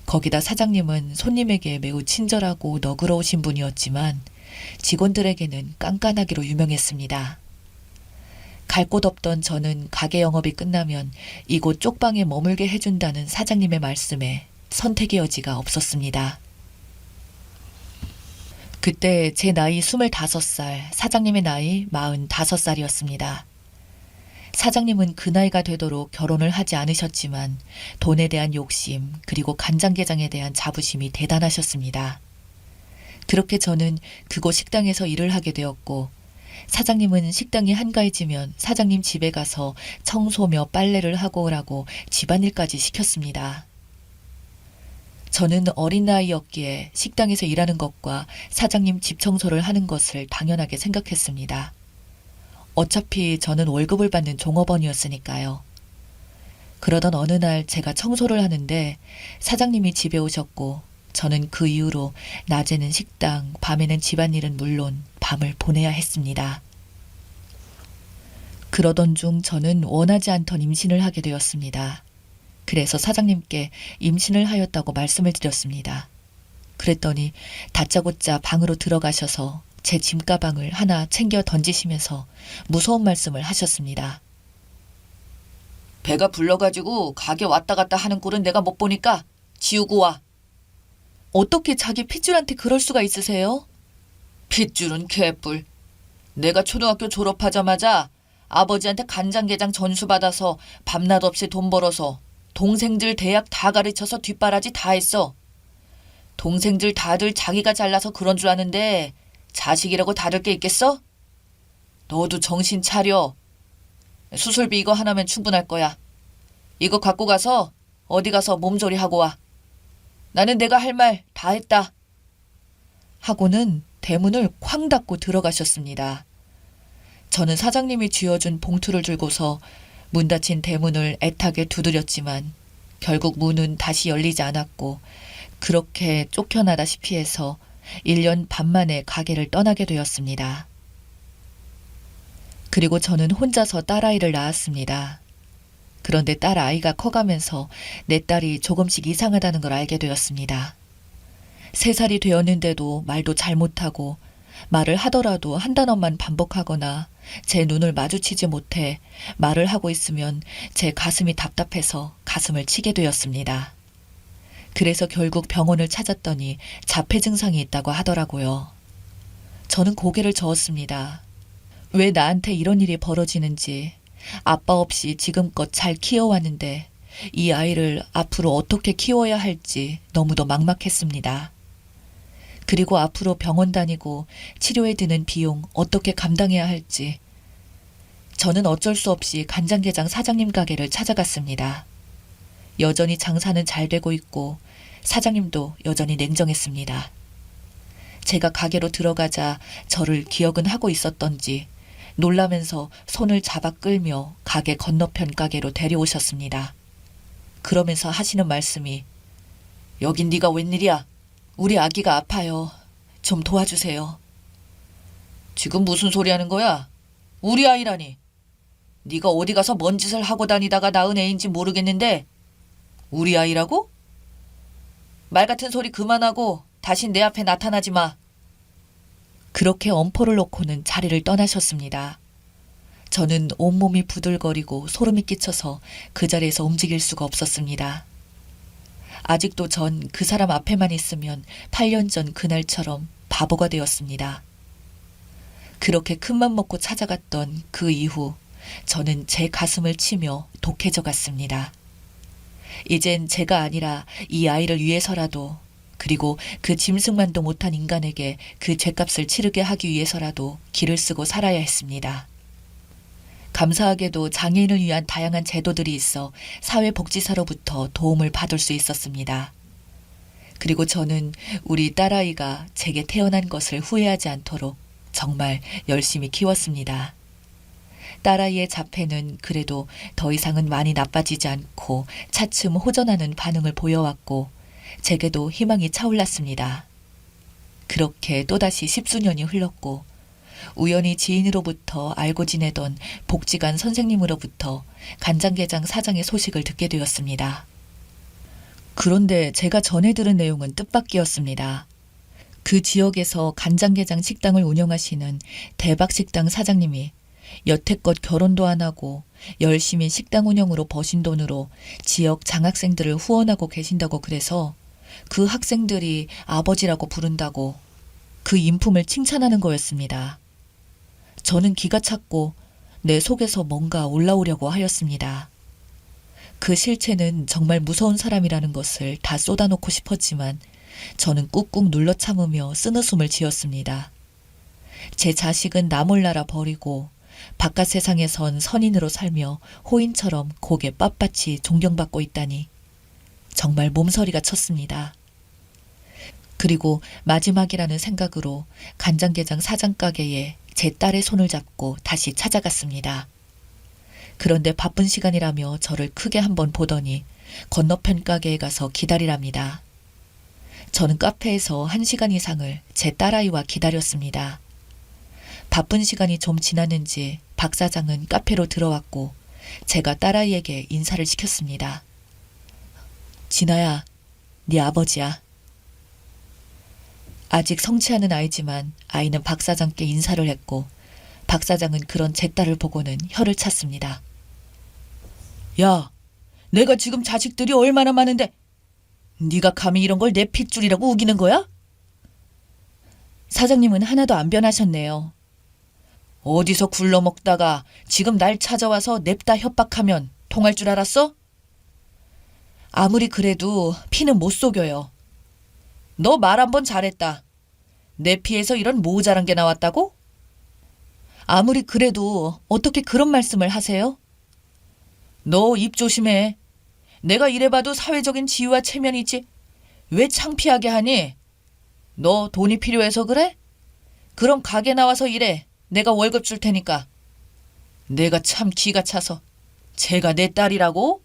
거기다 사장님은 손님에게 매우 친절하고 너그러우신 분이었지만 직원들에게는 깐깐하기로 유명했습니다. 갈 곳 없던 저는 가게 영업이 끝나면 이곳 쪽방에 머물게 해준다는 사장님의 말씀에 선택의 여지가 없었습니다. 그때 제 나이 25살, 사장님의 나이 45살이었습니다. 사장님은 그 나이가 되도록 결혼을 하지 않으셨지만 돈에 대한 욕심 그리고 간장게장에 대한 자부심이 대단하셨습니다. 그렇게 저는 그곳 식당에서 일을 하게 되었고 사장님은 식당이 한가해지면 사장님 집에 가서 청소며 빨래를 하고 오라고 집안일까지 시켰습니다. 저는 어린 나이였기에 식당에서 일하는 것과 사장님 집 청소를 하는 것을 당연하게 생각했습니다. 어차피 저는 월급을 받는 종업원이었으니까요. 그러던 어느 날 제가 청소를 하는데 사장님이 집에 오셨고 저는 그 이후로 낮에는 식당, 밤에는 집안일은 물론 밤을 보내야 했습니다. 그러던 중 저는 원하지 않던 임신을 하게 되었습니다. 그래서 사장님께 임신을 하였다고 말씀을 드렸습니다. 그랬더니 다짜고짜 방으로 들어가셔서 제 짐가방을 하나 챙겨 던지시면서 무서운 말씀을 하셨습니다. 배가 불러가지고 가게 왔다 갔다 하는 꼴은 내가 못 보니까 지우고 와. 어떻게 자기 핏줄한테 그럴 수가 있으세요? 핏줄은 개뿔. 내가 초등학교 졸업하자마자 아버지한테 간장게장 전수받아서 밤낮 없이 돈 벌어서 동생들 대학 다 가르쳐서 뒷바라지 다 했어. 동생들 다들 자기가 잘나서 그런 줄 아는데 자식이라고 다를 게 있겠어? 너도 정신 차려. 수술비 이거 하나면 충분할 거야. 이거 갖고 가서 어디 가서 몸조리 하고 와. 나는 내가 할 말 다 했다. 하고는 대문을 쾅 닫고 들어가셨습니다. 저는 사장님이 쥐어준 봉투를 들고서 문 닫힌 대문을 애타게 두드렸지만 결국 문은 다시 열리지 않았고 그렇게 쫓겨나다시피 해서 1년 반 만에 가게를 떠나게 되었습니다. 그리고 저는 혼자서 딸아이를 낳았습니다. 그런데 딸아이가 커가면서 내 딸이 조금씩 이상하다는 걸 알게 되었습니다. 3살이 되었는데도 말도 잘 못하고 말을 하더라도 한 단어만 반복하거나 제 눈을 마주치지 못해 말을 하고 있으면 제 가슴이 답답해서 가슴을 치게 되었습니다. 그래서 결국 병원을 찾았더니 자폐 증상이 있다고 하더라고요. 저는 고개를 저었습니다. 왜 나한테 이런 일이 벌어지는지, 아빠 없이 지금껏 잘 키워왔는데 이 아이를 앞으로 어떻게 키워야 할지 너무도 막막했습니다. 그리고 앞으로 병원 다니고 치료에 드는 비용 어떻게 감당해야 할지 저는 어쩔 수 없이 간장게장 사장님 가게를 찾아갔습니다. 여전히 장사는 잘 되고 있고 사장님도 여전히 냉정했습니다. 제가 가게로 들어가자 저를 기억은 하고 있었던지 놀라면서 손을 잡아 끌며 가게 건너편 가게로 데려오셨습니다. 그러면서 하시는 말씀이 여긴 네가 웬일이야? 우리 아기가 아파요. 좀 도와주세요. 지금 무슨 소리 하는 거야? 우리 아이라니. 네가 어디 가서 뭔 짓을 하고 다니다가 낳은 애인지 모르겠는데 우리 아이라고? 말 같은 소리 그만하고 다신 내 앞에 나타나지 마. 그렇게 엄포를 놓고는 자리를 떠나셨습니다. 저는 온몸이 부들거리고 소름이 끼쳐서 그 자리에서 움직일 수가 없었습니다. 아직도 전 그 사람 앞에만 있으면 8년 전 그날처럼 바보가 되었습니다. 그렇게 큰맘 먹고 찾아갔던 그 이후 저는 제 가슴을 치며 독해져 갔습니다. 이젠 제가 아니라 이 아이를 위해서라도 그리고 그 짐승만도 못한 인간에게 그 죗값을 치르게 하기 위해서라도 길을 쓰고 살아야 했습니다. 감사하게도 장애인을 위한 다양한 제도들이 있어 사회복지사로부터 도움을 받을 수 있었습니다. 그리고 저는 우리 딸아이가 제게 태어난 것을 후회하지 않도록 정말 열심히 키웠습니다. 딸아이의 자폐는 그래도 더 이상은 많이 나빠지지 않고 차츰 호전하는 반응을 보여왔고 제게도 희망이 차올랐습니다. 그렇게 또다시 10수년이 흘렀고 우연히 지인으로부터 알고 지내던 복지관 선생님으로부터 간장게장 사장의 소식을 듣게 되었습니다. 그런데 제가 전해 들은 내용은 뜻밖이었습니다. 그 지역에서 간장게장 식당을 운영하시는 대박식당 사장님이 여태껏 결혼도 안 하고 열심히 식당 운영으로 버신 돈으로 지역 장학생들을 후원하고 계신다고 그래서 그 학생들이 아버지라고 부른다고 그 인품을 칭찬하는 거였습니다. 저는 기가 찼고 내 속에서 뭔가 올라오려고 하였습니다. 그 실체는 정말 무서운 사람이라는 것을 다 쏟아놓고 싶었지만 저는 꾹꾹 눌러 참으며 쓰느숨을 지었습니다. 제 자식은 나 몰라라 버리고 바깥 세상에선 선인으로 살며 호인처럼 고개 빳빳이 존경받고 있다니 정말 몸서리가 쳤습니다. 그리고 마지막이라는 생각으로 간장게장 사장 가게에 제 딸의 손을 잡고 다시 찾아갔습니다. 그런데 바쁜 시간이라며 저를 크게 한번 보더니 건너편 가게에 가서 기다리랍니다. 저는 카페에서 1시간 이상을 제 딸아이와 기다렸습니다. 바쁜 시간이 좀 지났는지 박 사장은 카페로 들어왔고 제가 딸아이에게 인사를 시켰습니다. 진아야, 네 아버지야. 아직 성취하는 아이지만 아이는 박 사장께 인사를 했고 박 사장은 그런 제 딸을 보고는 혀를 찼습니다. 야, 내가 지금 자식들이 얼마나 많은데 네가 감히 이런 걸 내 핏줄이라고 우기는 거야? 사장님은 하나도 안 변하셨네요. 어디서 굴러먹다가 지금 날 찾아와서 냅다 협박하면 통할 줄 알았어? 아무리 그래도 피는 못 속여요. 너 말 한 번 잘했다. 내 피에서 이런 모자란 게 나왔다고? 아무리 그래도 어떻게 그런 말씀을 하세요? 너 입 조심해. 내가 이래봐도 사회적인 지위와 체면이지. 왜 창피하게 하니? 너 돈이 필요해서 그래? 그럼 가게 나와서 일해. 내가 월급 줄 테니까. 내가 참 기가 차서. 쟤가 내 딸이라고?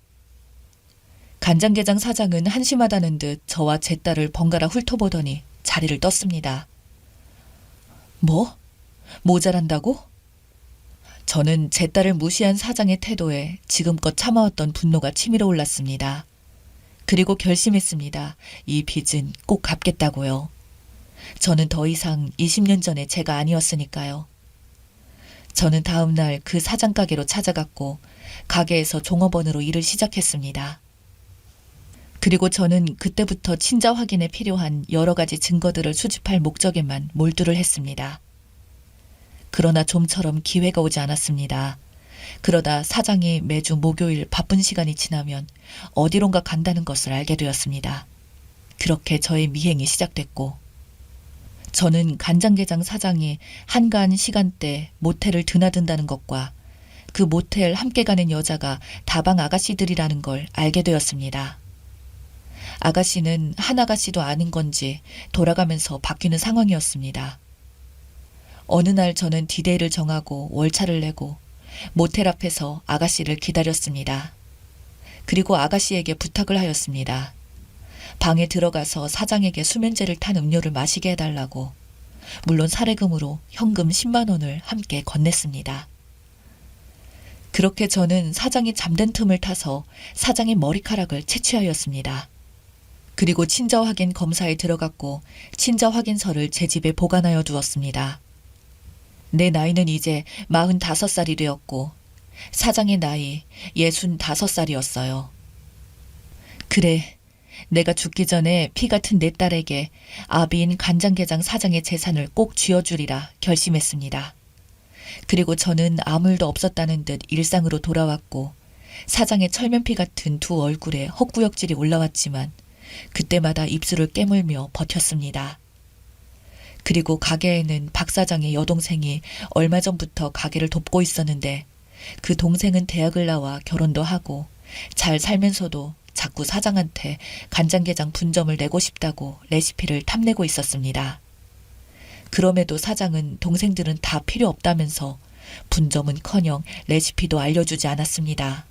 간장게장 사장은 한심하다는 듯 저와 제 딸을 번갈아 훑어보더니 자리를 떴습니다. 뭐? 모자란다고? 저는 제 딸을 무시한 사장의 태도에 지금껏 참아왔던 분노가 치밀어 올랐습니다. 그리고 결심했습니다. 이 빚은 꼭 갚겠다고요. 저는 더 이상 20년 전에 제가 아니었으니까요. 저는 다음 날 그 사장 가게로 찾아갔고 가게에서 종업원으로 일을 시작했습니다. 그리고 저는 그때부터 친자 확인에 필요한 여러 가지 증거들을 수집할 목적에만 몰두를 했습니다. 그러나 좀처럼 기회가 오지 않았습니다. 그러다 사장이 매주 목요일 바쁜 시간이 지나면 어디론가 간다는 것을 알게 되었습니다. 그렇게 저의 미행이 시작됐고 저는 간장게장 사장이 한가한 시간대 모텔을 드나든다는 것과 그 모텔 함께 가는 여자가 다방 아가씨들이라는 걸 알게 되었습니다. 아가씨는 한 아가씨도 아닌 건지 돌아가면서 바뀌는 상황이었습니다. 어느 날 저는 디데이를 정하고 월차를 내고 모텔 앞에서 아가씨를 기다렸습니다. 그리고 아가씨에게 부탁을 하였습니다. 방에 들어가서 사장에게 수면제를 탄 음료를 마시게 해달라고, 물론 사례금으로 현금 10만 원을 함께 건넸습니다. 그렇게 저는 사장이 잠든 틈을 타서 사장의 머리카락을 채취하였습니다. 그리고 친자 확인 검사에 들어갔고 친자 확인서를 제 집에 보관하여 두었습니다. 내 나이는 이제 45살이 되었고 사장의 나이 65살이었어요. 그래, 내가 죽기 전에 피 같은 내 딸에게 아비인 간장게장 사장의 재산을 꼭 쥐어주리라 결심했습니다. 그리고 저는 아무 일도 없었다는 듯 일상으로 돌아왔고 사장의 철면피 같은 두 얼굴에 헛구역질이 올라왔지만 그때마다 입술을 깨물며 버텼습니다. 그리고 가게에는 박 사장의 여동생이 얼마 전부터 가게를 돕고 있었는데 그 동생은 대학을 나와 결혼도 하고 잘 살면서도 자꾸 사장한테 간장게장 분점을 내고 싶다고 레시피를 탐내고 있었습니다. 그럼에도 사장은 동생들은 다 필요 없다면서 분점은커녕 레시피도 알려주지 않았습니다.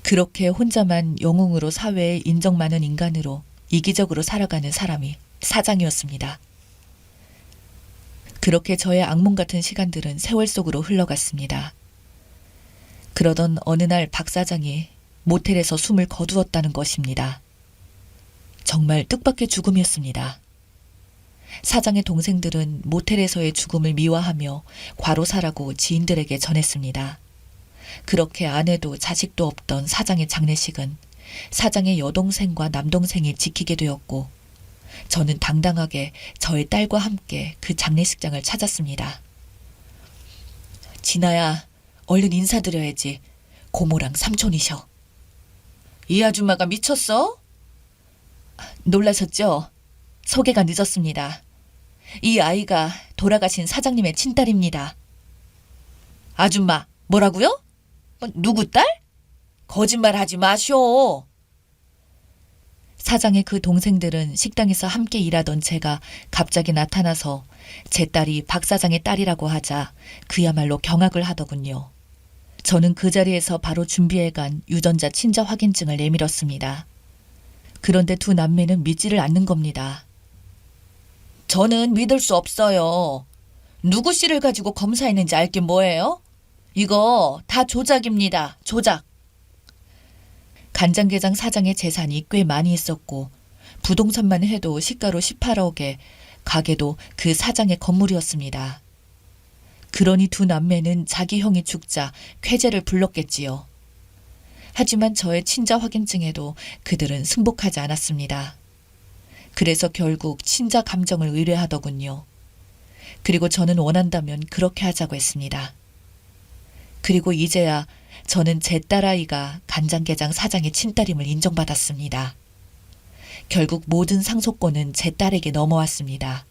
그렇게 혼자만 영웅으로 사회에 인정 많은 인간으로 이기적으로 살아가는 사람이 사장이었습니다. 그렇게 저의 악몽 같은 시간들은 세월 속으로 흘러갔습니다. 그러던 어느 날 박 사장이 모텔에서 숨을 거두었다는 것입니다. 정말 뜻밖의 죽음이었습니다. 사장의 동생들은 모텔에서의 죽음을 미화하며 과로사라고 지인들에게 전했습니다. 그렇게 아내도 자식도 없던 사장의 장례식은 사장의 여동생과 남동생이 지키게 되었고 저는 당당하게 저의 딸과 함께 그 장례식장을 찾았습니다. 진아야, 얼른 인사드려야지. 고모랑 삼촌이셔. 이 아줌마가 미쳤어? 놀라셨죠? 소개가 늦었습니다. 이 아이가 돌아가신 사장님의 친딸입니다. 아줌마, 뭐라고요? 누구 딸? 거짓말하지 마쇼. 사장의 그 동생들은 식당에서 함께 일하던 제가 갑자기 나타나서 제 딸이 박 사장의 딸이라고 하자 그야말로 경악을 하더군요. 저는 그 자리에서 바로 준비해간 유전자 친자 확인증을 내밀었습니다. 그런데 두 남매는 믿지를 않는 겁니다. 저는 믿을 수 없어요. 누구 씨를 가지고 검사했는지 알 게 뭐예요? 이거 다 조작입니다. 조작. 간장게장 사장의 재산이 꽤 많이 있었고 부동산만 해도 시가로 18억에 가게도 그 사장의 건물이었습니다. 그러니 두 남매는 자기 형이 죽자 쾌재를 불렀겠지요. 하지만 저의 친자 확인증에도 그들은 승복하지 않았습니다. 그래서 결국 친자 감정을 의뢰하더군요. 그리고 저는 원한다면 그렇게 하자고 했습니다. 그리고 이제야 저는 제 딸아이가 간장게장 사장의 친딸임을 인정받았습니다. 결국 모든 상속권은 제 딸에게 넘어왔습니다.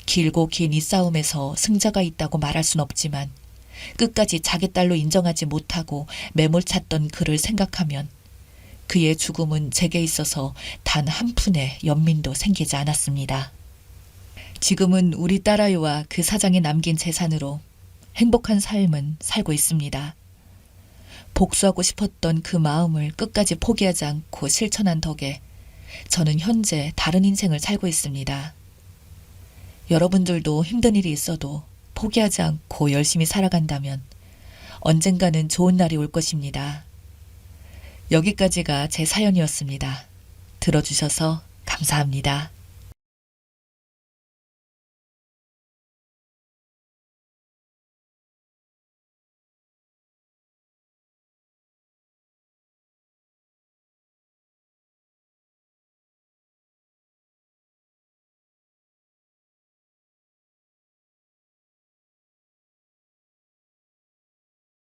길고 긴 이 싸움에서 승자가 있다고 말할 순 없지만 끝까지 자기 딸로 인정하지 못하고 매몰찼던 그를 생각하면 그의 죽음은 제게 있어서 단 한 푼의 연민도 생기지 않았습니다. 지금은 우리 딸아이와 그 사장이 남긴 재산으로 행복한 삶은 살고 있습니다. 복수하고 싶었던 그 마음을 끝까지 포기하지 않고 실천한 덕에 저는 현재 다른 인생을 살고 있습니다. 여러분들도 힘든 일이 있어도 포기하지 않고 열심히 살아간다면 언젠가는 좋은 날이 올 것입니다. 여기까지가 제 사연이었습니다. 들어주셔서 감사합니다.